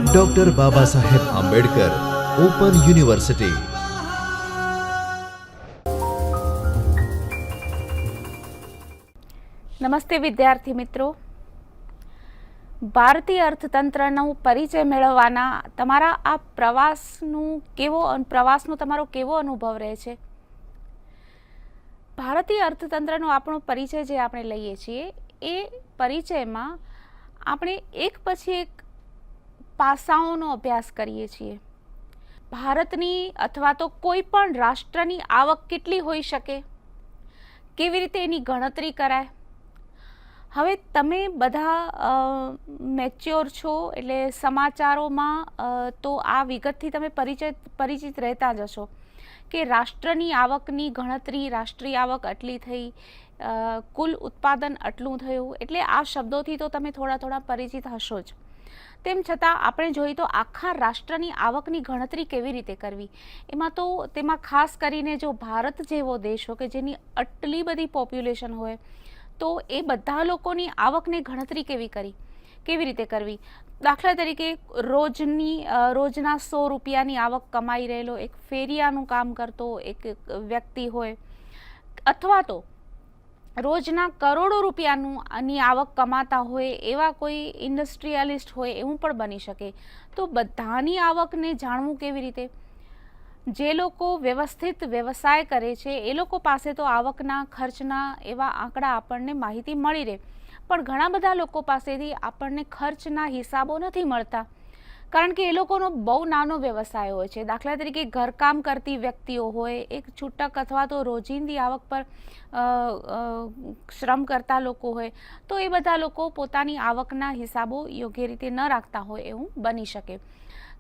Doctor Baba Saheb Ambedkar open university. નમસ્તે વિદ્યાર્થી મિત્રો, ભારતીય અર્થતંત્રનો પરિચય મેળવવાના તમારા આ પ્રવાસનો તમારો કેવો અનુભવ રહે છે? ભારતીય અર્થતંત્રનો આપણો પરિચય જે આપણે લઈએ છીએ એ પરિચયમાં આપણે એક પછી એક પાસાઓનો અભ્યાસ કરીએ છીએ। ભારતની અથવા તો કોઈ પણ રાષ્ટ્રની આવક કેટલી હોઈ શકે, કેવી રીતે એની ગણતરી કરાય। હવે તમે બધા મેચ્યોર છો એટલે સમાચારોમાં તો આ વિગતથી તમે પરિચિત રહેતા જ હશો કે રાષ્ટ્રની આવકની ગણતરી, રાષ્ટ્રીય આવક આટલી થઈ, કુલ ઉત્પાદન આટલું થયું, એટલે આ શબ્દોથી તો તમે થોડા પરિચિત હશો જ। તેમ છતાં આપણે જોઈએ તો આખા રાષ્ટ્રની આવકની ગણતરી કેવી રીતે કરવી, તેમાં ખાસ કરીને જો ભારત જેવો દેશ હોય કે જેની આટલી બધી પોપ્યુલેશન હોય તો એ બધા લોકોની આવકની ગણતરી કેવી રીતે કરવી। દાખલા તરીકે રોજના 100 રૂપિયાની આવક કમાઈ રહેલો એક ફેરિયાનું કામ કરતો એક વ્યક્તિ હોય, અથવા તો રોજના કરોડો રૂપિયાની આવક કમાતા હોય એવા કોઈ ઇન્ડસ્ટ્રીયલિસ્ટ હોય, એવું પણ બની શકે। તો બધાની આવકને જાણવું કેવી રીતે? જે લોકો વ્યવસ્થિત વ્યવસાય કરે છે એ લોકો પાસે તો આવકના ખર્ચના એવા આંકડા આપણને માહિતી મળી રહે, પણ ઘણા બધા લોકો પાસેથી આપણને ખર્ચના હિસાબો નથી મળતા, કારણ કે એ લોકોનો બહુ નાનો વ્યવસાય હોય છે। દાખલા તરીકે ઘરકામ કરતી વ્યક્તિઓ હોય, એક છૂટક અથવા તો રોજિંદી આવક પર શ્રમ કરતા લોકો હોય, તો એ બધા લોકો પોતાની આવકના હિસાબો યોગ્ય રીતે ન રાખતા હોય એવું બની શકે।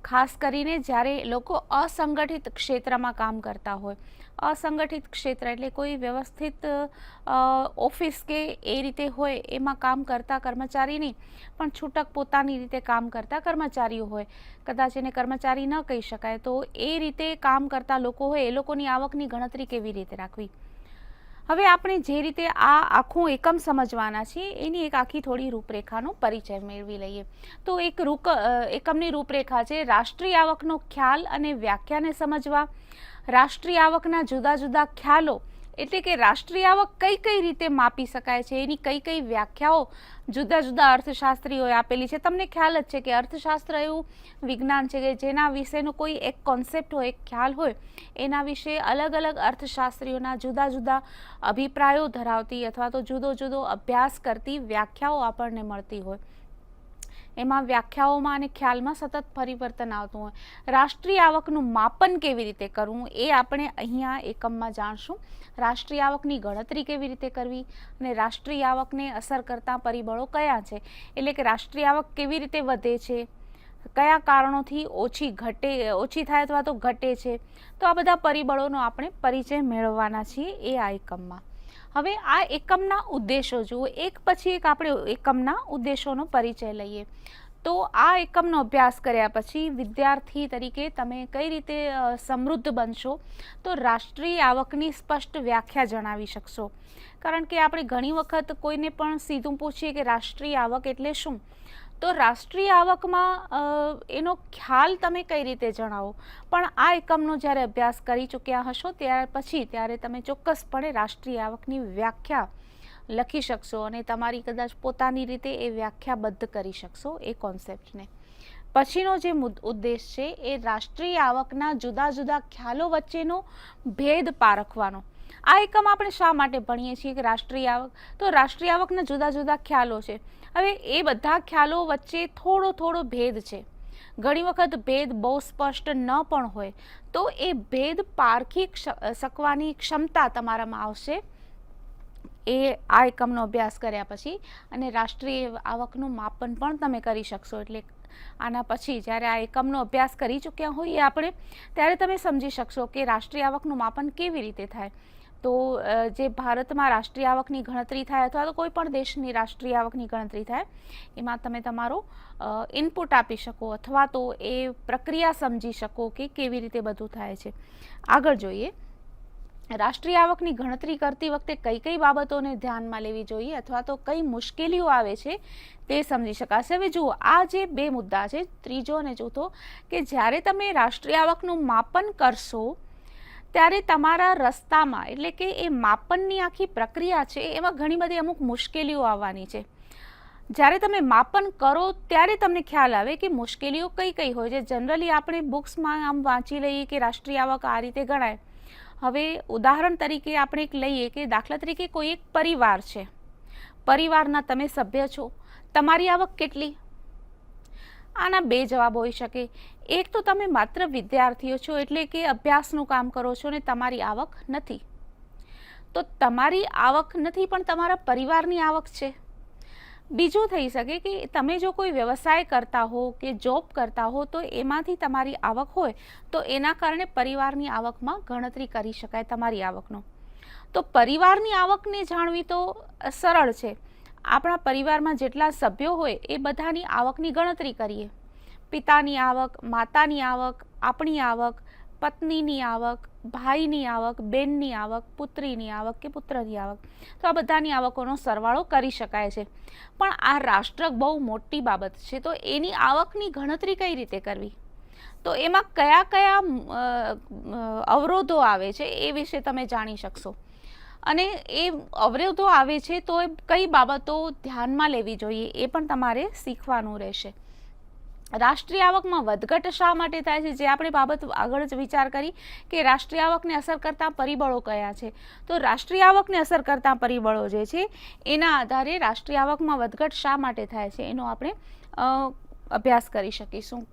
ખાસ કરીને જ્યારે લોકો અસંગઠિત ક્ષેત્રમાં કામ કરતા હોય, અસંગઠિત ક્ષેત્ર એટલે કોઈ વ્યવસ્થિત ઓફિસ કે એ રીતે હોય એમાં કામ કરતા કર્મચારી નહીં, પણ છૂટક પોતાની રીતે કામ કરતા કર્મચારીઓ હોય, કદાચ એને કર્મચારી ન કહી શકાય, તો એ રીતે કામ કરતા લોકો હોય એ લોકોની આવકની ગણતરી કેવી રીતે રાખવી। હવે આપણે જે રીતે આ આખું એકમ સમજવાના છીએ એની એક આખી થોડી રૂપરેખાનો પરિચય મેળવી લઈએ। તો એકમની રૂપરેખા છે રાષ્ટ્રીય આવકનો ખ્યાલ અને વ્યાખ્યાને સમજવા, રાષ્ટ્રીય આવકના જુદા જુદા ખ્યાલો એટલે કે રાષ્ટ્રીય આવક કઈ રીતે માપી શકાય છે, એની કઈ વ્યાખ્યાઓ જુદા જુદા અર્થશાસ્ત્રીઓએ આપેલી છે। તમને ખ્યાલ જ છે કે અર્થશાસ્ત્ર એવું વિજ્ઞાન છે કે જેના વિશેનો કોઈ એક કોન્સેપ્ટ હોય, એક ખ્યાલ હોય, એના વિશે અલગ અલગ અર્થશાસ્ત્રીઓના જુદા જુદા અભિપ્રાયો ધરાવતી અથવા તો જુદો અભ્યાસ કરતી વ્યાખ્યાઓ આપણને મળતી હોય। એમાં વ્યાખ્યાઓમાં અને ખ્યાલમાં સતત પરિવર્તન આવતું હોય। રાષ્ટ્રીય આવકનું માપન કેવી રીતે કરવું એ આપણે અહીંયા એકમમાં જાણશું। રાષ્ટ્રીય આવકની ગણતરી કેવી રીતે કરવી અને રાષ્ટ્રીય આવકને અસર કરતા પરિબળો કયા છે, એટલે કે રાષ્ટ્રીય આવક કેવી રીતે વધે છે, કયા કારણોથી ઓછી થાય અથવા તો ઘટે છે, તો આ બધા પરિબળોનો આપણે પરિચય મેળવવાના છીએ એ આ એકમમાં। હવે આ એકમના ઉદ્દેશો જુઓ, એક પછી એક આપણે એકમના ઉદ્દેશોનો પરિચય લઈએ। તો આ એકમનો અભ્યાસ કર્યા પછી વિદ્યાર્થી તરીકે તમે કઈ રીતે સમૃદ્ધ બનશો, તો રાષ્ટ્રીય આવકની સ્પષ્ટ વ્યાખ્યા જણાવી શકશો। કારણ કે આપણે ઘણી વખત કોઈને પણ સીધું પૂછીએ કે રાષ્ટ્રીય આવક એટલે શું, તો રાષ્ટ્રીય આવકમાં એનો ખ્યાલ તમે કઈ રીતે જણાવો, પણ આ એકમનો જ્યારે અભ્યાસ કરી ચૂક્યા હશો ત્યારે તમે ચોક્કસપણે રાષ્ટ્રીય આવકની વ્યાખ્યા લખી શકશો અને તમારી કદાચ પોતાની રીતે એ વ્યાખ્યાબદ્ધ કરી શકશો એ કોન્સેપ્ટને। પછીનો જે ઉદ્દેશ છે એ રાષ્ટ્રીય આવકના જુદા જુદા ખ્યાલો વચ્ચેનો ભેદ પારખવાનો। આ એકમ આપણે શા માટે ભણીએ છીએ કે રાષ્ટ્રીય આવક, તો રાષ્ટ્રીય આવકના જુદા જુદા ખ્યાલો છે। હવે એ બધા ખ્યાલો વચ્ચે થોડો ભેદ છે, ઘણી વખત ભેદ બહુ સ્પષ્ટ ન પણ હોય, તો એ ભેદ પારખી શકવાની ક્ષમતા તમારામાં આવશે એ આ એકમનો અભ્યાસ કર્યા પછી, અને રાષ્ટ્રીય આવકનું માપન પણ તમે કરી શકશો। એટલે આના પછી જ્યારે આ એકમનો અભ્યાસ કરી ચૂક્યા હોઈએ આપણે, ત્યારે તમે સમજી શકશો કે રાષ્ટ્રીય આવકનું માપન કેવી રીતે થાય। તો જે ભારતમાં રાષ્ટ્રીય આવકની ગણતરી થાય અથવા તો કોઈ પણ દેશની રાષ્ટ્રીય આવકની ગણતરી થાય એમાં તમે તમારો ઇનપુટ આપી શકો અથવા તો એ પ્રક્રિયા સમજી શકો કે કેવી રીતે બધું થાય છે। આગળ જોઈએ રાષ્ટ્રીય આવકની ગણતરી કરતી વખતે કઈ કઈ બાબતોને ધ્યાનમાં લેવી જોઈએ અથવા તો કઈ મુશ્કેલીઓ આવે છે તે સમજી શકાશે. હવે જુઓ, આ જે બે મુદ્દા છે, ત્રીજો અને ચોથો, કે જ્યારે તમે રાષ્ટ્રીય આવકનું માપન કરશો ત્યારે તમારા રસ્તામાં, એટલે કે એ માપનની આખી પ્રક્રિયા છે એમાં ઘણી બધી અમુક મુશ્કેલીઓ આવવાની છે. જ્યારે તમે માપન કરો ત્યારે તમને ખ્યાલ આવે કે મુશ્કેલીઓ કઈ કઈ હોય છે. જનરલી આપણે બુક્સમાં આમ વાંચી લઈએ કે રાષ્ટ્રીય આવક આ રીતે ગણાય. હવે ઉદાહરણ તરીકે આપણે એક લઈએ કે દાખલા તરીકે કોઈ એક પરિવાર છે, પરિવારના તમે સભ્ય છો, તમારી આવક કેટલી? આના બે જવાબ હોઈ શકે. એક તો તમે માત્ર વિદ્યાર્થીઓ છો એટલે કે અભ્યાસનું કામ કરો છો અને તમારી આવક નથી, તો તમારી આવક નથી પણ તમારા પરિવારની આવક છે. બીજું થઈ શકે કે તમે જો કોઈ વ્યવસાય કરતા હો કે જોબ કરતા હો તો એમાંથી તમારી આવક હોય તો એના કારણે પરિવારની આવકમાં ગણતરી કરી શકાય તમારી આવકનો. તો પરિવારની આવકને જાણવી તો સરળ છે. આપણા પરિવારમાં જેટલા સભ્યો હોય એ બધાની આવકની ગણતરી કરીએ. પિતાની આવક, માતાની આવક, આપણી આવક, પત્નીની આવક, ભાઈની આવક, બેનની આવક, પુત્રીની આવક કે પુત્રની આવક, તો આ બધાની આવકોનો સરવાળો કરી શકાય છે. પણ આ રાષ્ટ્ર બહુ મોટી બાબત છે, તો એની આવકની ગણતરી કઈ રીતે કરવી, તો એમાં કયા કયા અવરોધો આવે છે એ વિશે તમે જાણી શકશો. અને એ અવરોધો આવે છે તો એ કઈ બાબતો ધ્યાનમાં લેવી જોઈએ એ પણ તમારે શીખવાનું રહેશે. રાષ્ટ્રીય આવકમાં વધઘટ શા માટે થાય છે, જે આપણે બાબત આગળ જ વિચાર કરી કે રાષ્ટ્રીય આવકને અસર કરતા પરિબળો કયા છે. તો રાષ્ટ્રીય આવકને અસર કરતા પરિબળો જે છે એના આધારે રાષ્ટ્રીય આવકમાં વધઘટ શા માટે થાય છે એનો આપણે અભ્યાસ કરી શકીશું.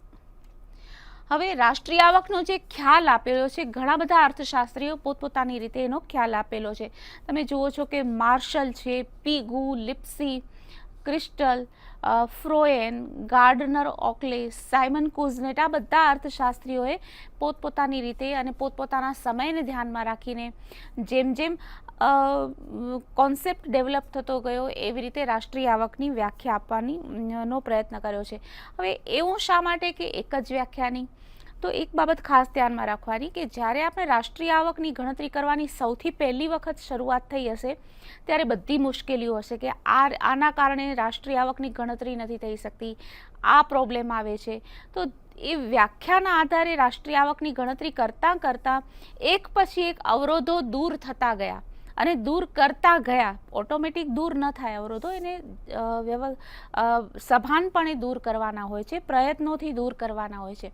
હવે રાષ્ટ્રીય આવકનો જે ખ્યાલ આપેલો છે, ઘણા બધા અર્થશાસ્ત્રીઓ પોતપોતાની રીતે એનો ખ્યાલ આપેલો છે. તમે જુઓ છો કે માર્શલ છે, પીગુ, લિપ્સી, ક્રિસ્ટલ, ફ્રોએન, ગાર્ડનર ઓકલે, સાયમન કુઝનેટ, આ બધા અર્થશાસ્ત્રીઓએ પોતપોતાની રીતે અને પોતપોતાના સમયને ધ્યાનમાં રાખીને જેમ જેમ કોન્સેપ્ટ ડેવલપ થતો ગયો એવી રીતે રાષ્ટ્રીય આવકની વ્યાખ્યા આપવાનો પ્રયત્ન કર્યો છે. હવે એવું શા માટે કે એક જ વ્યાખ્યા નહીં? તો એક બાબત ખાસ ધ્યાનમાં રાખવાની કે જ્યારે આપણે રાષ્ટ્રીય આવકની ગણતરી કરવાની સૌથી પહેલી વખત શરૂઆત થઈ હશે ત્યારે બધી મુશ્કેલીઓ હશે કે આના કારણે રાષ્ટ્રીય આવકની ગણતરી નથી થઈ શકતી, આ પ્રોબ્લેમ આવે છે. તો એ વ્યાખ્યાના આધારે રાષ્ટ્રીય આવકની ગણતરી કરતાં કરતાં એક પછી એક અવરોધો દૂર થતા ગયા અને દૂર કરતા ગયા. ઓટોમેટિક દૂર ન થાય અવરોધો, એને સભાનપણે દૂર કરવાના હોય છે, પ્રયત્નોથી દૂર કરવાના હોય છે.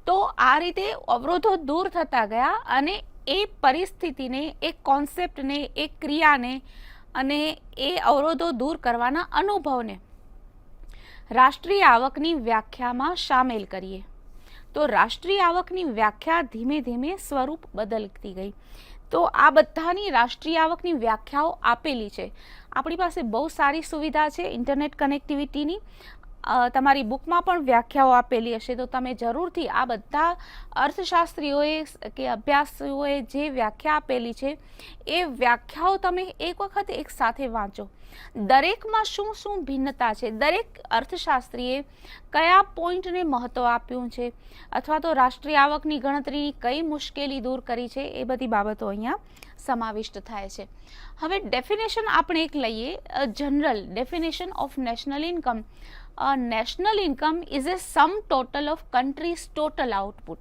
તો આ રીતે અવરોધો દૂર થતા ગયા અને એ પરિસ્થિતિને, એક કોન્સેપ્ટને, એક ક્રિયાને અને એ અવરોધો દૂર કરવાના અનુભવને રાષ્ટ્રીય આવકની વ્યાખ્યામાં સામેલ કરીએ. તો રાષ્ટ્રીય આવકની વ્યાખ્યા ધીમે ધીમે સ્વરૂપ બદલતી ગઈ. તો આ બધાની રાષ્ટ્રીય આવકની વ્યાખ્યાઓ આપેલી છે. આપણી પાસે બહુ સારી સુવિધા છે ઇન્ટરનેટ કનેક્ટિવિટીની. તમારી બુકમાં પણ વ્યાખ્યાઓ આપેલી હશે, તો તમે જરૂરથી આ બધા અર્થશાસ્ત્રીઓએ કે અભ્યાસીઓએ જે વ્યાખ્યા આપેલી છે એ વ્યાખ્યાઓ તમે એક વખત એક સાથે વાંચો. દરેકમાં શું શું ભિન્નતા છે, દરેક અર્થશાસ્ત્રીએ કયા પોઈન્ટને મહત્ત્વ આપ્યું છે અથવા તો રાષ્ટ્રીય આવકની ગણતરીની કઈ મુશ્કેલી દૂર કરી છે, એ બધી બાબતો અહીંયા સમાવિષ્ટ થાય છે. હવે ડેફિનેશન આપણે એક લઈએ, general definition of national income. National income is a sum total of countries total output.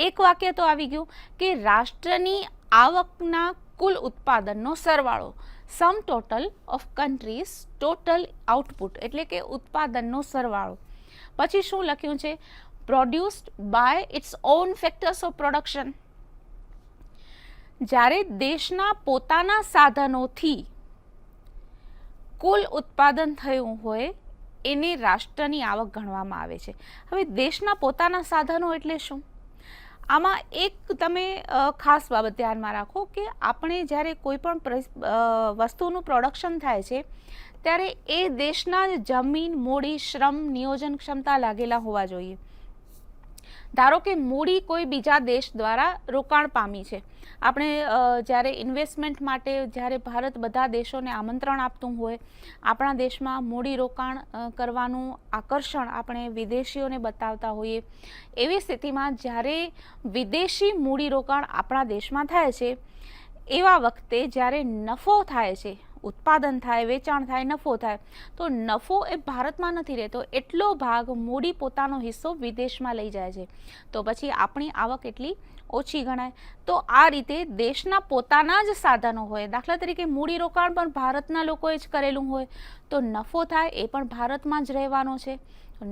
એક વાક્ય તો આવી ગયું કે રાષ્ટ્રની આવકના કુલ ઉત્પાદનનો સરવાળો, sum total of countries total output એટલે કે ઉત્પાદનનો સરવાળો. પછી શું લખ્યું છે? Produced by its own factors of production. જ્યારે દેશના પોતાના સાધનોથી કુલ ઉત્પાદન થયું હોય એને રાષ્ટ્રની આવક ગણવામાં આવે છે. હવે દેશના પોતાના સાધનો એટલે શું? આમાં એક તમે ખાસ બાબત ધ્યાનમાં રાખો કે આપણે જ્યારે કોઈ પણ વસ્તુનું પ્રોડક્શન થાય છે ત્યારે એ દેશના જમીન, મૂડી, શ્રમ, નિયોજન ક્ષમતા લાગેલા હોવા જોઈએ. ધારો કે મૂડી કોઈ બીજા દેશ દ્વારા રોકાણ પામી છે. આપણે જ્યારે ઇન્વેસ્ટમેન્ટ માટે જ્યારે ભારત બધા દેશોને આમંત્રણ આપતું હોય, આપણા દેશમાં મૂડી રોકાણ કરવાનું આકર્ષણ આપણે વિદેશીઓને બતાવતા હોઈએ, એવી સ્થિતિમાં જ્યારે વિદેશી મૂડી રોકાણ આપણા દેશમાં થાય છે એવા વખતે જ્યારે નફો થાય છે, ઉત્પાદન થાય, વેચાણ થાય, નફો થાય, તો નફો એ ભારતમાં નથી રહેતો, એટલો ભાગ મૂડી પોતાનો હિસ્સો વિદેશમાં લઈ જાય છે, તો પછી આપણી આવક એટલી ઓછી ગણાય. તો આ રીતે દેશના પોતાના જ સાધનો હોય, દાખલા તરીકે મૂડીરોકાણ પણ ભારતના લોકોએ જ કરેલું હોય, તો નફો થાય એ પણ ભારતમાં જ રહેવાનો છે.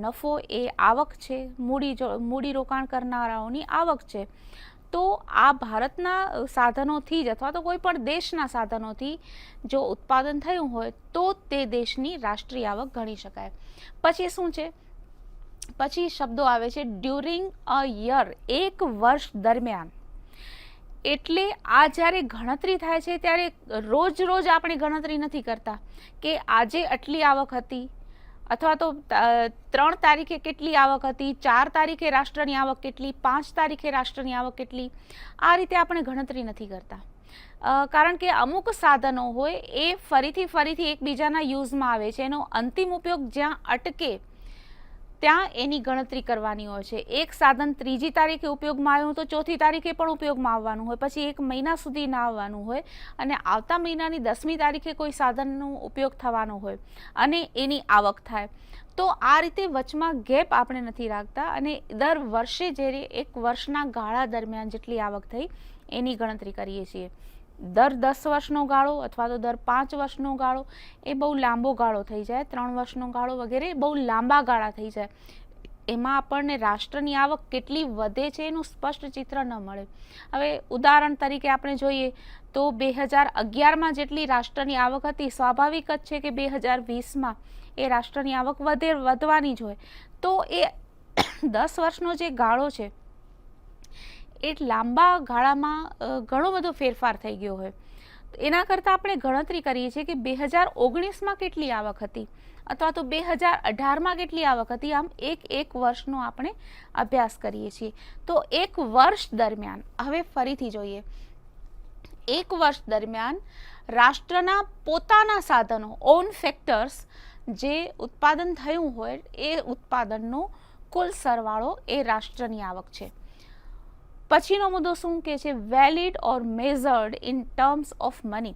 નફો એ આવક છે, મૂડીરોકાણ કરનારાઓની આવક છે. તો આ ભારતના સાધનોથી જ અથવા તો કોઈ પણ દેશના સાધનોથી જો ઉત્પાદન થયું હોય તો તે દેશની રાષ્ટ્રીય આવક ગણી શકાય. પછી શું છે? પછી શબ્દો આવે છે ડ્યુરિંગ અ યર, એક વર્ષ દરમિયાન. એટલે આ જ્યારે ગણતરી થાય છે ત્યારે રોજ રોજ આપણે ગણતરી નથી કરતા કે આજે આટલી આવક હતી અથવા તો 3 તારીખે કેટલી આવક હતી, 4 તારીખે રાષ્ટ્રની આવક કેટલી, 5 તારીખે રાષ્ટ્રની આવક કેટલી. આ રીતે આપણે ગણતરી નથી કરતા, કારણ કે અમુક સાધનો હોય એ ફરીથી એકબીજાના યુઝમાં આવે છે, એનો અંતિમ ઉપયોગ જ્યાં અટકે ત્યાં એની ગણતરી કરવાની હોય છે. એક સાધન 3જી તારીખે ઉપયોગમાં આવ્યું તો 4થી તારીખે પણ ઉપયોગમાં આવવાનું હોય, પછી 1 મહિના સુધી ના આવવાનું હોય, અને આવતા મહિનાની 10મી તારીખે કોઈ સાધનનો ઉપયોગ થવાનો હોય અને એની આવક થાય. તો આ રીતે વચમાં ગેપ આપણે નથી રાખતા અને દર વર્ષે જ્યારે એક વર્ષના ગાળા દરમિયાન જેટલી આવક થઈ એની ગણતરી કરીએ છીએ. દર 10 વર્ષનો ગાળો અથવા તો દર 5 વર્ષનો ગાળો એ બહુ લાંબો ગાળો થઈ જાય, 3 વર્ષનો ગાળો વગેરે બહુ લાંબા ગાળા થઈ જાય. એમાં આપણને રાષ્ટ્રની આવક કેટલી વધે છે એનું સ્પષ્ટ ચિત્ર ન મળે. હવે ઉદાહરણ તરીકે આપણે જોઈએ તો 2011માં જેટલી રાષ્ટ્રની આવક હતી, સ્વાભાવિક જ છે કે 2020માં એ રાષ્ટ્રની આવક વધવાની જ હોય. તો એ 10 વર્ષનો જે ગાળો છે એ લાંબા ગાળામાં ઘણો બધો ફેરફાર થઈ ગયો હોય. એના કરતાં આપણે ગણતરી કરીએ છીએ કે 2019માં કેટલી આવક હતી અથવા તો 2018માં કેટલી આવક હતી. આમ એક વર્ષનો આપણે અભ્યાસ કરીએ છીએ. તો એક વર્ષ દરમિયાન, હવે ફરીથી જોઈએ, એક વર્ષ દરમિયાન રાષ્ટ્રના પોતાના સાધનો, ઓન ફેક્ટર્સ, જે ઉત્પાદન થયું હોય એ ઉત્પાદનનો કુલ સરવાળો એ રાષ્ટ્રની આવક છે. પછીનો મુદ્દો શું કહે છે? Valid or measured in terms of money,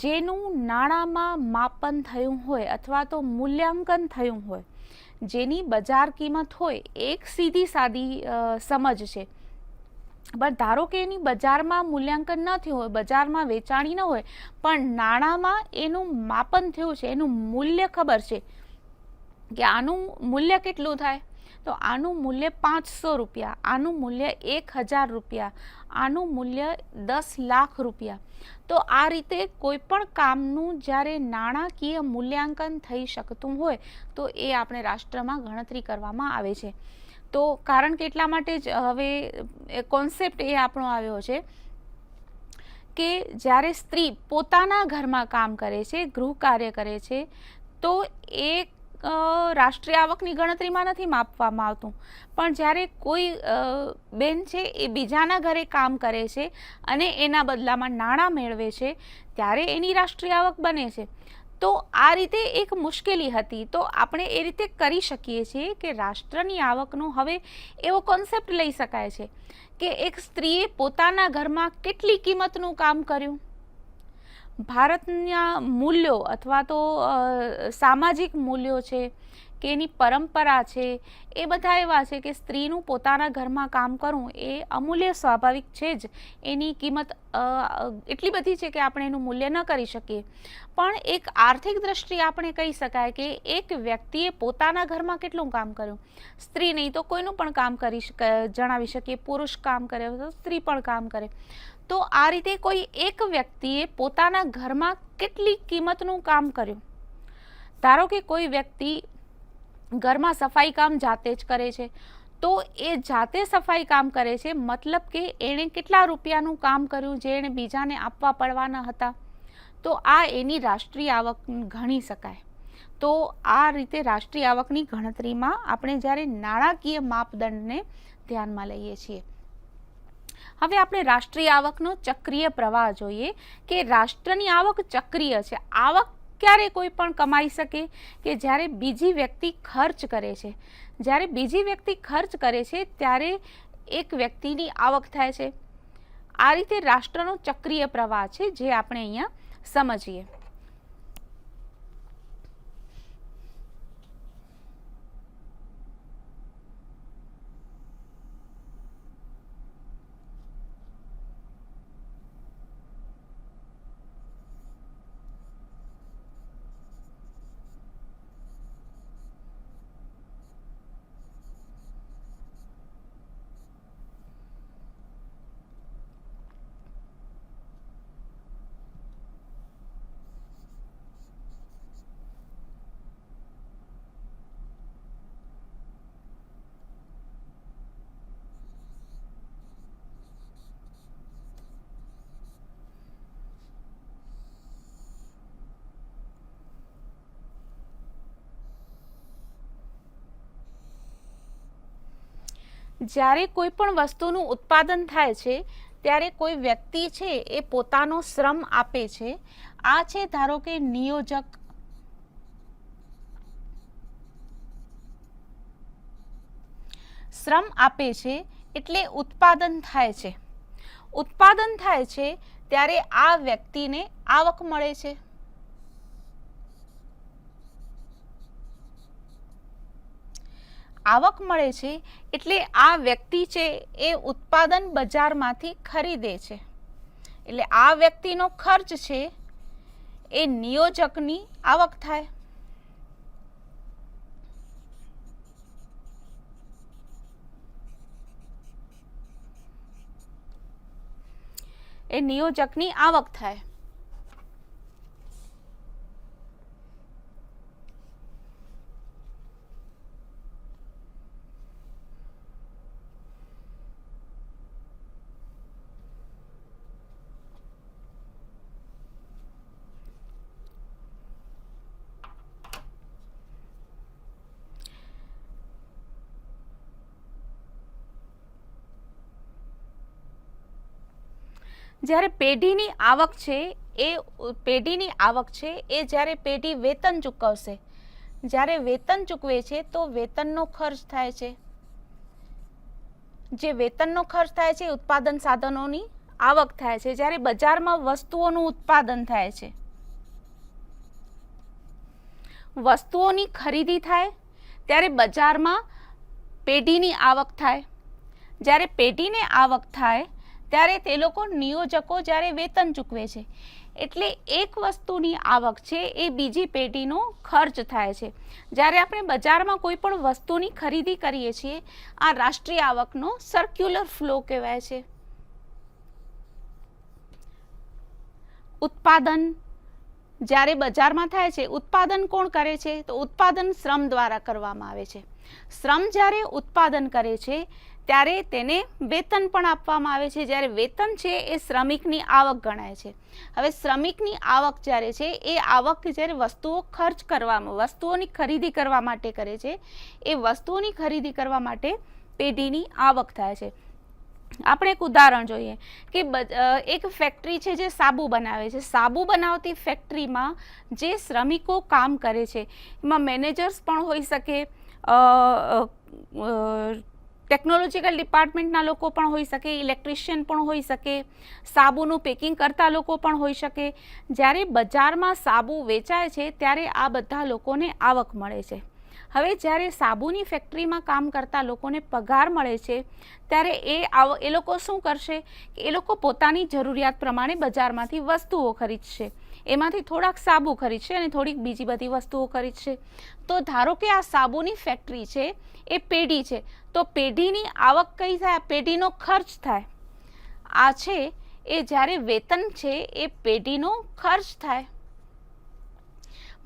જેનું નાણાંમાં માપન થયું હોય અથવા તો મૂલ્યાંકન થયું હોય, જેની બજાર કિંમત હોય. એક સીધી સાદી સમજ છે, પણ ધારો કે એની બજારમાં મૂલ્યાંકન ન થયું હોય, બજારમાં વેચાણી ન હોય, પણ નાણાંમાં એનું માપન થયું છે, એનું મૂલ્ય ખબર છે કે આનું મૂલ્ય કેટલું થાય, તો આનું મૂલ્ય 500 રૂપિયા, આનું મૂલ્ય 1000 રૂપિયા, આનું મૂલ્ય 10 લાખ રૂપિયા. તો આ રીતે કોઈ પણ કામનું જ્યારે નાણાકીય મૂલ્યાંકન થઈ શકતું હોય તો એ આપણે રાષ્ટ્રમાં ગણતરી કરવામાં આવે છે. તો કારણ કે એટલા માટે જ હવે કોન્સેપ્ટ એ આપણો આવ્યો છે કે જ્યારે સ્ત્રી પોતાના ઘરમાં કામ કરે છે, ગૃહ કાર્ય કરે છે, તો એ રાષ્ટ્રીય આવકની ગણતરીમાં નથી માપવામાં આવતું, પણ જ્યારે કોઈ બેન છે એ બીજાના ઘરે કામ કરે છે અને એના બદલામાં નાણાં મેળવે છે ત્યારે એની રાષ્ટ્રીય આવક બને છે. તો આ રીતે એક મુશ્કેલી હતી. તો આપણે એ રીતે કરી શકીએ છીએ કે રાષ્ટ્રની આવકનો હવે એવો કોન્સેપ્ટ લઈ શકાય છે કે એક સ્ત્રીએ પોતાના ઘરમાં કેટલી કિંમતનું કામ કર્યું. ભારતના મૂલ્યો અથવા તો સામાજિક મૂલ્યો છે કે એની પરંપરા છે, એ બધા એવા છે કે સ્ત્રીનું પોતાના ઘરમાં કામ કરવું એ અમૂલ્ય સ્વાભાવિક છે જ. એની કિંમત એટલી બધી છે કે આપણે એનું મૂલ્ય ન કરી શકીએ. પણ એક આર્થિક દ્રષ્ટિએ આપણે કહી શકાય કે એક વ્યક્તિએ પોતાના ઘરમાં કેટલું કામ કર્યું. સ્ત્રી નહીં તો કોઈનું પણ કામ જણાવી શકીએ, પુરુષ કામ કરે તો સ્ત્રી પણ કામ કરે. તો આ રીતે કોઈ એક વ્યક્તિએ પોતાના ઘરમાં કેટલી કિંમતનું કામ કર્યું. ધારો કે કોઈ વ્યક્તિ ઘરમાં સફાઈ કામ જાતે જ કરે છે, તો એ જાતે સફાઈ કામ કરે છે, મતલબ કે એણે કેટલા રૂપિયાનું કામ કર્યું જે એણે બીજાને આપવા પડવાના હતા. તો આ એની રાષ્ટ્રીય આવક ગણી શકાય. તો આ રીતે રાષ્ટ્રીય આવકની ગણતરીમાં આપણે જ્યારે નાણાકીય માપદંડને ધ્યાનમાં લઈએ છીએ. હવે આપણે રાષ્ટ્રીય આવકનો ચક્રીય પ્રવાહ જોઈએ કે રાષ્ટ્રની આવક ચક્રીય છે. આવક ક્યારે કોઈ પણ કમાઈ શકે કે જ્યારે બીજી વ્યક્તિ ખર્ચ કરે છે. જ્યારે બીજી વ્યક્તિ ખર્ચ કરે છે ત્યારે એક વ્યક્તિની આવક થાય છે. આ રીતે રાષ્ટ્રનો ચક્રીય પ્રવાહ છે જે આપણે અહીંયા સમજીએ. જ્યારે કોઈ પણ વસ્તુનું ઉત્પાદન થાય છે ત્યારે કોઈ વ્યક્તિ છે એ પોતાનો શ્રમ આપે છે. આ છે ધારો કે નિયોજક. શ્રમ આપે છે એટલે ઉત્પાદન થાય છે. ઉત્પાદન થાય છે ત્યારે આ વ્યક્તિને આવક મળે છે. આવક મળે છે એટલે આ વ્યક્તિ છે એ ઉત્પાદન બજારમાંથી ખરીદે છે. એટલે આ વ્યક્તિનો ખર્ચ છે એ નિયોજકની આવક થાય. એ નિયોજકની આવક થાય. જ્યારે પેઢીની આવક છે એ જ્યારે પેઢી વેતન ચૂકવશે, જ્યારે વેતન ચૂકવે છે તો વેતનનો ખર્ચ થાય છે. જે વેતનનો ખર્ચ થાય છે ઉત્પાદન સાધનોની આવક થાય છે. જ્યારે બજારમાં વસ્તુઓનું ઉત્પાદન થાય છે, વસ્તુઓની ખરીદી થાય ત્યારે બજારમાં પેઢીની આવક થાય. જ્યારે પેઢીને આવક થાય ત્યારે તે લોકો નિયોજકો જ્યારે વેતન ચૂકવે છે એટલે એક વસ્તુની આવક છે એ બીજી પેઢીનો ખર્ચ થાય છે. જ્યારે આપણે બજારમાં કોઈ પણ વસ્તુની ખરીદી કરીએ છીએ આ રાષ્ટ્રીય આવકનો સર્ક્યુલર ફ્લો કહેવાય છે. ઉત્પાદન જ્યારે બજારમાં થાય છે, ઉત્પાદન કોણ કરે છે તો ઉત્પાદન શ્રમ દ્વારા કરવામાં આવે છે. શ્રમ જ્યારે ઉત્પાદન કરે છે ત્યારે તેને વેતન પણ આપવામાં આવે છે. જ્યારે વેતન છે એ શ્રમિકની આવક ગણાય છે. હવે શ્રમિકની આવક જ્યારે છે એ આવક જ્યારે વસ્તુઓ ખર્ચ કરવામાં, વસ્તુઓની ખરીદી કરવા માટે કરે છે, એ વસ્તુઓની ખરીદી કરવા માટે પેઢીની આવક થાય છે. આપણે એક ઉદાહરણ જોઈએ કે એક ફેક્ટરી છે જે સાબુ બનાવે છે. સાબુ બનાવતી ફેક્ટરીમાં જે શ્રમિકો કામ કરે છે એમાં મેનેજર્સ પણ હોઈ શકે, ટેકનોલોજીકલ ડિપાર્ટમેન્ટના લોકો પણ હોઈ શકે, ઇલેક્ટ્રિશિયન પણ હોઈ શકે, સાબુનું પેકિંગ કરતા લોકો પણ હોઈ શકે. જ્યારે બજારમાં સાબુ વેચાય છે ત્યારે આ બધા લોકોને આવક મળે છે. હવે જ્યારે સાબુની ફેક્ટરીમાં કામ કરતા લોકોને પગાર મળે છે ત્યારે એ લોકો શું કરશે કે એ લોકો પોતાની જરૂરિયાત પ્રમાણે બજારમાંથી વસ્તુઓ ખરીદશે. એમાંથી થોડાક સાબુ ખરીદશે અને થોડીક બીજી બધી વસ્તુઓ ખરીદશે. તો ધારો કે આ સાબુની ફેક્ટરી છે એ પેઢી છે તો પેઢીની આવક કઈ થાય? પેઢીનો ખર્ચ થાય. આ છે એ જ્યારે વેતન છે એ પેઢીનો ખર્ચ થાય.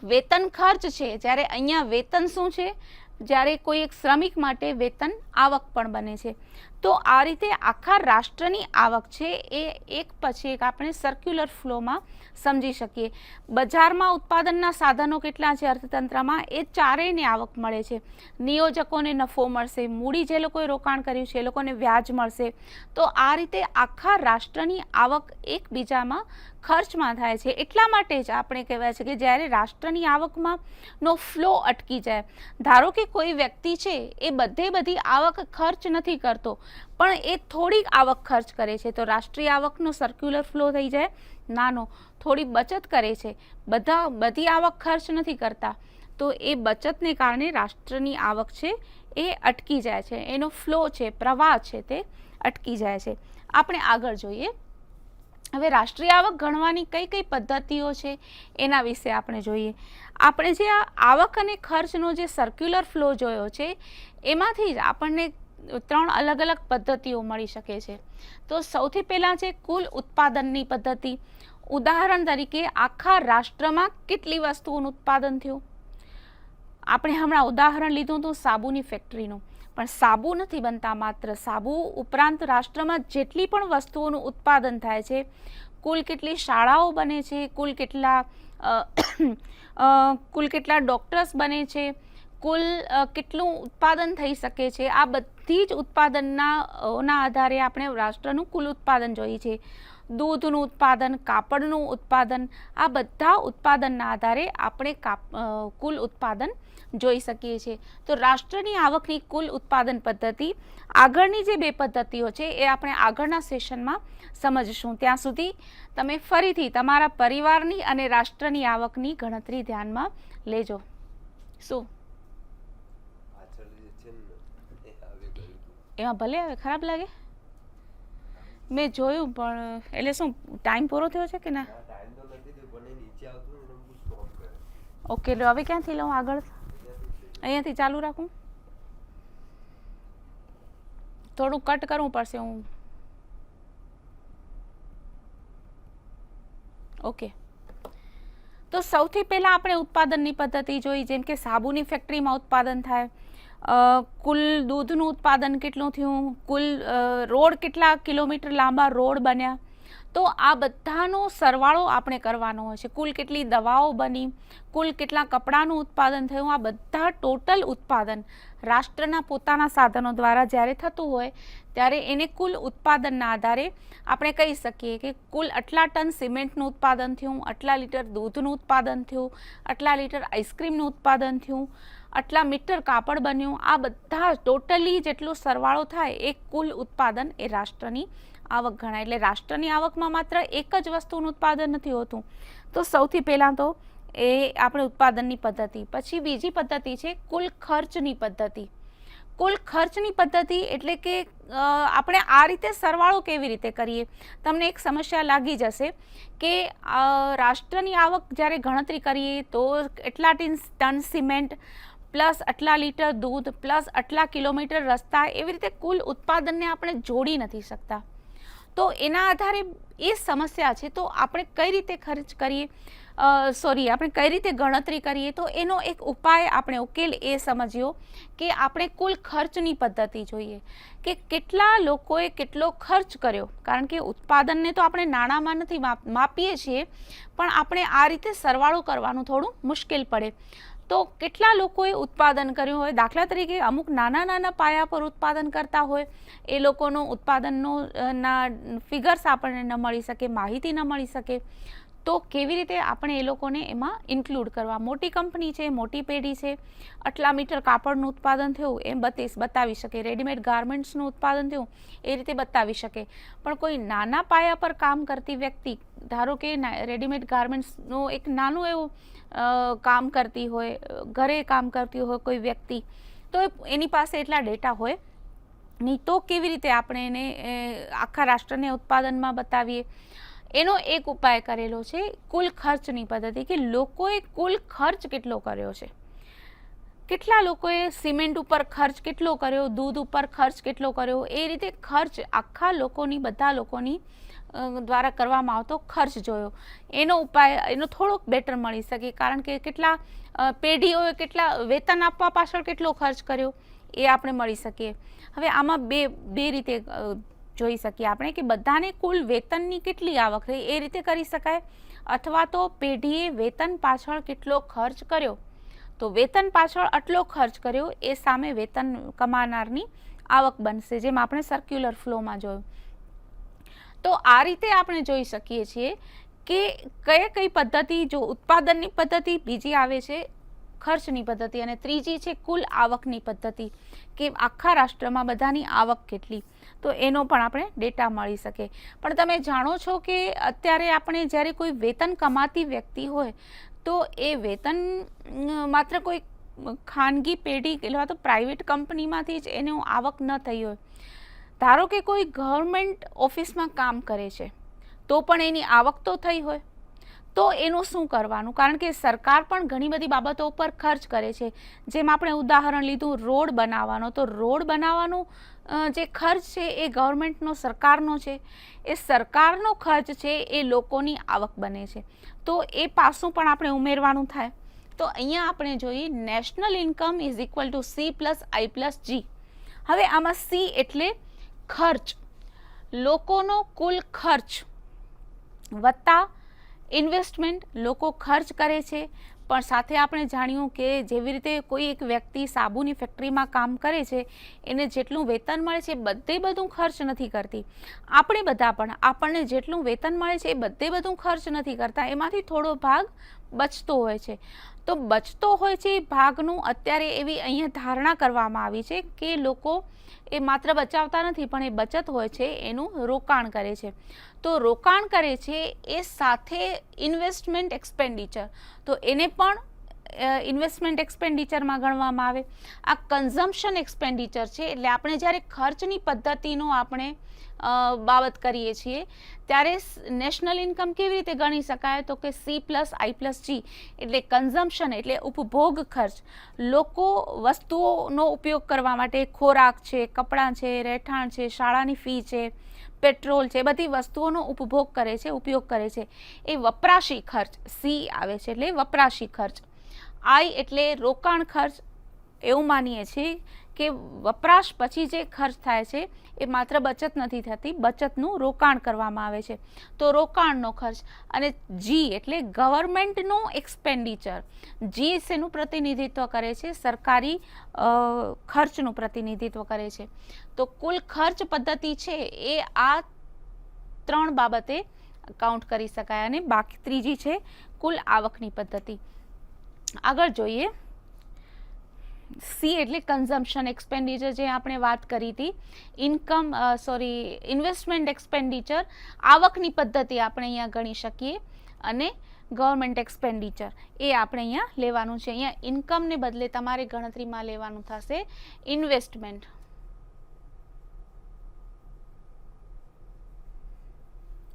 વેતન ખર્ચ છે. જ્યારે અહીંયા વેતન શું છે? જ્યારે કોઈ એક શ્રમિક માટે વેતન આવક પણ બને છે. તો આ રીતે આખા રાષ્ટ્રની આવક છે એ એક પછી એક આપણે સર્ક્યુલર ફ્લોમાં સમજી શકીએ. બજારમાં ઉત્પાદનના સાધનો કેટલા છે અર્થતંત્રમાં એ ચારેયને આવક મળે છે. નિયોજકોને નફો મળશે, મૂડી જે લોકોએ રોકાણ કર્યું છે એ લોકોને વ્યાજ મળશે. તો આ રીતે આખા રાષ્ટ્રની આવક એકબીજામાં ખર્ચમાં થાય છે. એટલા માટે જ આપણે કહેવાય છે કે જ્યારે રાષ્ટ્રની આવકમાં નો ફ્લો અટકી જાય, ધારો કે કોઈ વ્યક્તિ છે એ બધી આવક ખર્ચ નથી કરતો પણ એ થોડીક આવક ખર્ચ કરે છે, તો રાષ્ટ્રીય આવકનો સર્ક્યુલર ફ્લો થઈ જાય નાનો. થોડી બચત કરે છે, બધી આવક ખર્ચ નથી કરતા, તો એ બચતને કારણે રાષ્ટ્રની આવક છે એ અટકી જાય છે, એનો ફ્લો છે, પ્રવાહ છે તે અટકી જાય છે. આપણે આગળ જોઈએ. હવે રાષ્ટ્રીય આવક ગણવાની કઈ કઈ પદ્ધતિઓ છે એના વિશે આપણે જોઈએ. આપણે જે આ આવક અને ખર્ચનો જે સર્ક્યુલર ફ્લો જોયો છે એમાંથી જ આપણને 3 અલગ અલગ પદ્ધતિઓ મળી શકે છે. તો સૌથી પહેલાં છે કુલ ઉત્પાદનની પદ્ધતિ. ઉદાહરણ તરીકે આખા રાષ્ટ્રમાં કેટલી વસ્તુઓનું ઉત્પાદન થયું. આપણે હમણાં ઉદાહરણ લીધું હતું સાબુની ફેક્ટરીનું, પણ સાબુ નથી બનતા માત્ર. સાબુ ઉપરાંત રાષ્ટ્રમાં જેટલી પણ વસ્તુઓનું ઉત્પાદન થાય છે, કુલ કેટલી શાળાઓ બને છે, કુલ કેટલા ડોક્ટર્સ બને છે, કુલ કેટલું ઉત્પાદન થઈ શકે છે, આ બધી જ ઉત્પાદનના આધારે આપણે રાષ્ટ્રનું કુલ ઉત્પાદન જોઈએ છે. દૂધનું ઉત્પાદન, કાપડનું ઉત્પાદન, આ બધા ઉત્પાદનના આધારે આપણે કુલ ઉત્પાદન જોઈ શકીએ છીએ. તો રાષ્ટ્રની આવકની કુલ ઉત્પાદન પદ્ધતિ, આગળની જે 2 પદ્ધતિઓ છે એ આપણે આગળના સેશનમાં સમજશું. ત્યાં સુધી તમે ફરીથી તમારા પરિવારની અને રાષ્ટ્રની આવકની ગણતરી ધ્યાનમાં લેજો. શું એમાં ભલે આવે, ખરાબ લાગે? મેં જોયું, પણ એટલે શું ટાઈમ પૂરો થયો છે કે ના? ઓકે, હવે ક્યાંથી લઉં આગળ? અહીંયાથી ચાલુ રાખું? થોડું કટ કરવું પડશે. હું ઓકે. તો સૌથી પહેલાં આપણે ઉત્પાદનની પદ્ધતિ જોઈ. જેમ કે સાબુની ફેક્ટરીમાં ઉત્પાદન થાય, કુલ દૂધનું ઉત્પાદન કેટલું થયું, કુલ રોડ કેટલા કિલોમીટર લાંબા રોડ બન્યા, તો આ બધાનો સરવાળો આપણે કરવાનો હોય છે. કુલ કેટલી દવાઓ બની, કુલ કેટલા કપડાનું ઉત્પાદન થયું, આ બધા ટોટલ ઉત્પાદન રાષ્ટ્રના પોતાના સાધનો દ્વારા જ્યારે થતું હોય ત્યારે એને કુલ ઉત્પાદનના આધારે આપણે કહી શકીએ કે કુલ આટલા ટન સિમેન્ટનું ઉત્પાદન થયું, આટલા લીટર દૂધનું ઉત્પાદન થયું, આટલા લીટર આઈસ્ક્રીમનું ઉત્પાદન થયું, આટલા મીટર કાપડ બન્યું. આ બધા ટોટલી જેટલો સરવાળો થાય એ કુલ ઉત્પાદન એ રાષ્ટ્રની આવક ગણાય. એટલે રાષ્ટ્રની આવકમાં માત્ર એક જ વસ્તુનું ઉત્પાદન નથી હોતું. તો સૌથી પહેલાં તો એ આપણે ઉત્પાદનની પદ્ધતિ. પછી બીજી પદ્ધતિ છે કુલ ખર્ચની પદ્ધતિ. કુલ ખર્ચની પદ્ધતિ એટલે કે આપણે આ રીતે સરવાળો કેવી રીતે કરીએ. તમને એક સમસ્યા લાગી જશે કે રાષ્ટ્રની આવક જ્યારે ગણતરી કરીએ તો એટલા ટન સિમેન્ટ પ્લસ આટલા લીટર દૂધ પ્લસ આટલા કિલોમીટર રસ્તા, એવી રીતે કુલ ઉત્પાદનને આપણે જોડી નથી શકતા. તો એના આધારે એ સમસ્યા છે. તો આપણે કઈ રીતે ખર્ચ કરીએ, આપણે કઈ રીતે ગણતરી કરીએ, તો એનો એક ઉપાય, આપણે ઉકેલ એ સમજ્યો કે આપણે કુલ ખર્ચની પદ્ધતિ જોઈએ કે કેટલા લોકોએ કેટલો ખર્ચ કર્યો. કારણ કે ઉત્પાદનને તો આપણે નાણાંમાં નથી માપીએ છીએ, પણ આપણે આ રીતે સરવાળો કરવાનું થોડું મુશ્કેલ પડે. તો કેટલા લોકોએ ઉત્પાદન કર્યું હોય, દાખલા તરીકે અમુક નાના પાયા પર ઉત્પાદન કરતા હોય, એ લોકોનું ઉત્પાદનનો ફિગર્સ આપણને ન મળી શકે, માહિતી ન મળી શકે, તો કેવી રીતે આપણે એ લોકોને એમાં ઇન્ક્લુડ કરવા. મોટી કંપની છે, મોટી પેઢી છે, આટલા મીટર કાપડનું ઉત્પાદન થયું એમ બતાવી શકે, રેડીમેડ ગાર્મેન્ટ્સનું ઉત્પાદન થયું એ રીતે બતાવી શકે. પણ કોઈ નાના પાયા પર કામ કરતી વ્યક્તિ, ધારો કે રેડીમેડ ગાર્મેન્ટ્સનું એક નાનું એવું કામ કરતી હોય, ઘરે કામ કરતી હોય કોઈ વ્યક્તિ, તો એની પાસે એટલા ડેટા હોય નહીં. તો કેવી રીતે આપણે એને આખા રાષ્ટ્રને ઉત્પાદનમાં બતાવીએ. એનો એક ઉપાય કરેલો છે કુલ ખર્ચની પદ્ધતિ, કે લોકોએ કુલ ખર્ચ કેટલો કર્યો છે. કેટલા લોકોએ સિમેન્ટ ઉપર ખર્ચ કેટલો કર્યો, દૂધ ઉપર ખર્ચ કેટલો કર્યો, એ રીતે ખર્ચ આખા લોકોની, બધા લોકોની દ્વારા કરવામાં આવતો ખર્ચ જોયો. એનો ઉપાય એનો થોડોક બેટર મળી શકે, કારણ કે કેટલા પેઢીઓએ કેટલા વેતન આપવા પાછળ કેટલો ખર્ચ કર્યો એ આપણે મળી શકીએ. હવે આમાં બે રીતે જોઈ શકીએ આપણે કે બધાને કુલ વેતનની કેટલી આવક થઈ એ રીતે કરી શકાય, અથવા તો પેઢીએ વેતન પાછળ કેટલો ખર્ચ કર્યો, તો વેતન પાછળ આટલો ખર્ચ કર્યો એ સામે વેતન કમાનારની આવક બનશે, જેમ આપણે સર્ક્યુલર ફ્લોમાં જોયું. તો આ રીતે આપણે જોઈ શકીએ છીએ કે કઈ પદ્ધતિ, જો ઉત્પાદનની પદ્ધતિ બીજી આવે છે ખર્ચની પદ્ધતિ અને ત્રીજી છે કુલ આવકની પદ્ધતિ, કે આખા રાષ્ટ્રમાં બધાની આવક કેટલી, તો એનો પણ આપણે ડેટા મળી શકે. પણ તમે જાણો છો કે અત્યારે આપણે જ્યારે કોઈ વેતન કમાતી વ્યક્તિ હોય તો એ વેતન માત્ર કોઈ ખાનગી પેઢી અથવા તો પ્રાઇવેટ કંપનીમાંથી જ એનું આવક ન થઈ હોય. ધારો કે કોઈ ગવર્મેન્ટ ઓફિસમાં કામ કરે છે તો પણ એની આવક તો થઈ હોય, તો એનું શું કરવાનું? કારણ કે સરકાર પણ ઘણી બધી બાબતો ઉપર ખર્ચ કરે છે. જેમ આપણે ઉદાહરણ લીધું રોડ બનાવવાનો, તો રોડ બનાવવાનું જે ખર્ચ છે એ ગવર્મેન્ટનો, સરકારનો છે. એ સરકારનો ખર્ચ છે એ લોકોની આવક બને છે, તો એ પાસું પણ આપણે ઉમેરવાનું થાય. તો અહીંયા આપણે જોઈએ national income is equal to C plus I plus G. હવે આમાં સી એટલે ખર્ચ, લોકોનો કુલ ખર્ચ વત્તા ઇન્વેસ્ટમેન્ટ, લોકો ખર્ચ કરે છે. પણ સાથે આપણે જાણ્યું કે જેવી રીતે કોઈ એક વ્યક્તિ સાબુની ફેક્ટરીમાં કામ કરે છે, એને જેટલું વેતન મળે છે બધું ખર્ચ નથી કરતી. આપણે બધા પણ આપણને જેટલું વેતન મળે છે એ બધું ખર્ચ નથી કરતા, એમાંથી થોડો ભાગ બચતો હોય છે. તો બચતો હોય છે એ ભાગનું અત્યારે એવી અહીંયા ધારણા કરવામાં આવી છે કે લોકો એ માત્ર બચાવતા નથી પણ એ બચત હોય છે એનું રોકાણ કરે છે. તો રોકાણ કરે છે એ સાથે ઇન્વેસ્ટમેન્ટ એક્સપેન્ડિચર, તો એને પણ ઇન્વેસ્ટમેન્ટ એક્સપેન્ડિચરમાં ગણવામાં આવે. આ કન્ઝમ્પશન એક્સપેન્ડિચર છે, એટલે આપણે જ્યારે ખર્ચની પદ્ધતિનો આપણે બાબત કરીએ છીએ ત્યારે નેશનલ ઇન્કમ કેવી રીતે ગણી શકાય? તો કે સી પ્લસ આઈ પ્લસ જી, એટલે કન્ઝમ્પશન એટલે ઉપભોગ ખર્ચ. લોકો વસ્તુઓનો ઉપયોગ કરવા માટે ખોરાક છે, કપડાં છે, રહેઠાણ છે, શાળાની ફી છે, પેટ્રોલ છે, બધી વસ્તુઓનો ઉપભોગ કરે છે, ઉપયોગ કરે છે, એ વપરાશી ખર્ચ સી આવે છે, એટલે વપરાશી ખર્ચ. આઈ એટલે રોકાણ ખર્ચ. એવું માનીએ છીએ કે વપરાશ પછી જે ખર્ચ થાય છે એ માત્ર બચત નથી થતી, બચતનું રોકાણ કરવામાં આવે છે, તો રોકાણનો ખર્ચ. અને જી એટલે ગવર્મેન્ટનું એક્સપેન્ડિચર. જી શેનું પ્રતિનિધિત્વ કરે છે? સરકારી ખર્ચનું પ્રતિનિધિત્વ કરે છે. તો કુલ ખર્ચ પદ્ધતિ છે એ આ ત્રણ બાબતે કાઉન્ટ કરી શકાય. અને બાકી ત્રીજી છે કુલ આવકની પદ્ધતિ. આગળ જોઈએ સી એટલે કન્ઝમ્પશન એક્સપેન્ડિચર, જે આપણે વાત કરી હતી. ઇન્વેસ્ટમેન્ટ એક્સપેન્ડિચર, આવકની પદ્ધતિ આપણે અહીંયા ગણી શકીએ. અને ગવર્મેન્ટ એક્સપેન્ડિચર એ આપણે અહીંયા લેવાનું છે. અહીંયા ઇન્કમને બદલે તમારે ગણતરીમાં લેવાનું થશે ઇન્વેસ્ટમેન્ટ.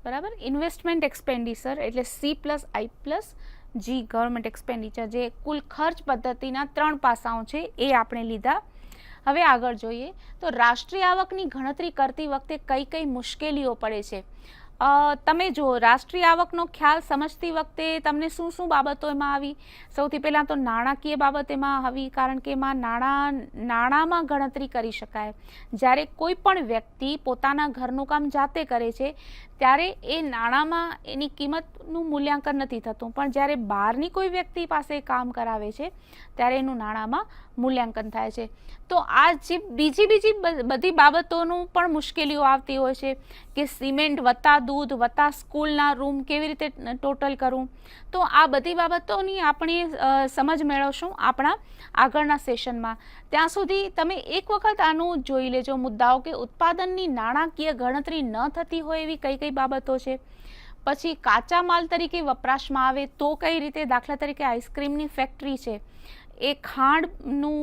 બરાબર, ઇન્વેસ્ટમેન્ટ એક્સપેન્ડિચર એટલે C plus I plus G government expenditure, જે કુલ ખર્ચ પદ્ધતિના ત્રણ પાસાઓ છે એ આપણે લીધા. હવે આગળ જોઈએ તો રાષ્ટ્રીય આવકની ગણતરી કરતી વખતે કઈ કઈ મુશ્કેલીઓ પડે છે. તમે જો રાષ્ટ્રીય આવકનો ખ્યાલ સમજતી વખતે તમને શું શું બાબતો એમાં આવી? સૌથી પહેલાં તો નાણાકીય બાબત એમાં આવી, કારણ કે એમાં નાણાંમાં ગણતરી કરી શકાય. જ્યારે કોઈ પણ વ્યક્તિ પોતાના ઘરનું કામ જાતે કરે છે ત્યારે એ નાણાંમાં એની કિંમતનું મૂલ્યાંકન નથી થતું, પણ જ્યારે બહારની કોઈ વ્યક્તિ પાસે કામ કરાવે છે ત્યારે એનું નાણાંમાં મૂલ્યાંકન થાય છે. તો આ જે બીજી બધી બાબતોનું પણ મુશ્કેલીઓ આવતી હોય છે કે સિમેન્ટ વત્તા દૂધ વત્તા સ્કૂલના રૂમ કેવી રીતે ટોટલ કરવું. તો આ બધી બાબતોની આપણે સમજ મેળવશું આપણા આગળના સેશનમાં. ત્યાં સુધી તમે એક વખત આનું જોઈ લેજો મુદ્દાઓ કે ઉત્પાદનની નાણાકીય ગણતરી ન થતી હોય એવી કઈ કઈ બાબતો છે. પછી કાચા માલ તરીકે વપરાશમાં આવે તો કઈ રીતે? દાખલા તરીકે આઈસ્ક્રીમની ફેક્ટરી છે, એ ખાંડનું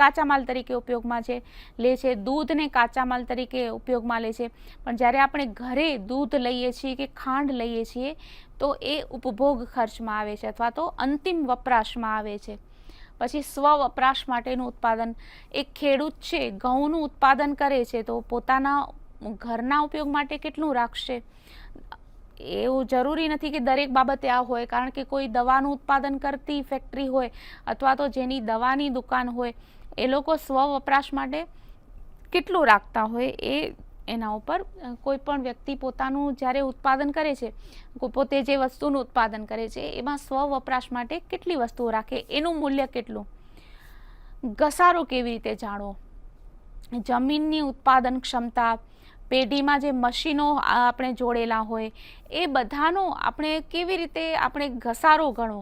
કાચા માલ તરીકે ઉપયોગમાં લે છે, દૂધને કાચા માલ તરીકે ઉપયોગમાં લે છે. પણ જ્યારે આપણે ઘરે દૂધ લઈએ છીએ કે ખાંડ લઈએ છીએ તો એ ઉપભોગ ખર્ચમાં આવે છે અથવા તો અંતિમ વપરાશમાં આવે છે. પછી સ્વ વપરાશ માટેનું ઉત્પાદન, એક ખેડૂત છે ઘઉંનું ઉત્પાદન કરે છે તો પોતાના ઘરના ઉપયોગ માટે કેટલું રાખશે? એવું જરૂરી નથી કે દરેક બાબતે આ હોય, કારણ કે કોઈ દવાનું ઉત્પાદન કરતી ફેક્ટરી હોય અથવા તો જેની દવાની દુકાન હોય એ લોકો સ્વ વપરાશ માટે કેટલું રાખતા હોય એ એના ઉપર કોઈ પણ વ્યક્તિ પોતાનું જ્યારે ઉત્પાદન કરે છે, પોતે જે વસ્તુનું ઉત્પાદન કરે છે એમાં સ્વ વપરાશ માટે કેટલી વસ્તુઓ રાખે, એનું મૂલ્ય કેટલું. ઘસારો કેવી રીતે જાણવો? જમીનની ઉત્પાદન ક્ષમતા, પેઢીમાં જે મશીનો આપણે જોડેલા હોય એ બધાનો આપણે કેવી રીતે આપણે ઘસારો ગણવો,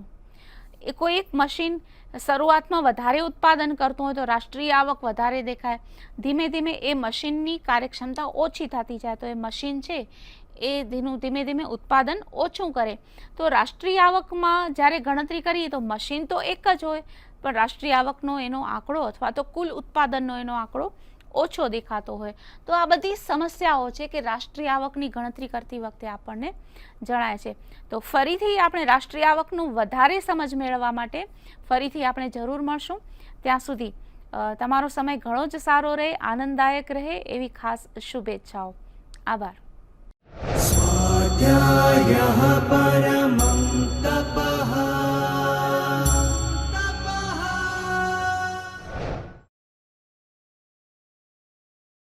એ કોઈ એક મશીન શરૂઆતમાં વધારે ઉત્પાદન કરતું હોય તો રાષ્ટ્રીય આવક વધારે દેખાય, ધીમે ધીમે એ મશીનની કાર્યક્ષમતા ઓછી થતી જાય તો એ મશીન છે એ ધીમે ધીમે ઉત્પાદન ઓછું કરે. તો રાષ્ટ્રીય આવકમાં જ્યારે ગણતરી કરીએ તો મશીન તો એક જ હોય, પણ રાષ્ટ્રીય આવકનો એનો આંકડો અથવા તો કુલ ઉત્પાદનનો એનો આંકડો ઓછો દેખાતો હોય. તો આ બધી સમસ્યાઓ છે કે રાષ્ટ્રીય આવકની ગણતરી કરતી વખતે આપણને જણાય છે. તો ફરીથી આપણે રાષ્ટ્રીય આવકનું વધારે સમજ મેળવવા માટે ફરીથી આપણે જરૂર મળશું. ત્યાં સુધી તમારો સમય ઘણો જ સારો રહે, આનંદદાયક રહે એવી ખાસ શુભેચ્છાઓ. આભાર. स्वाध्यायः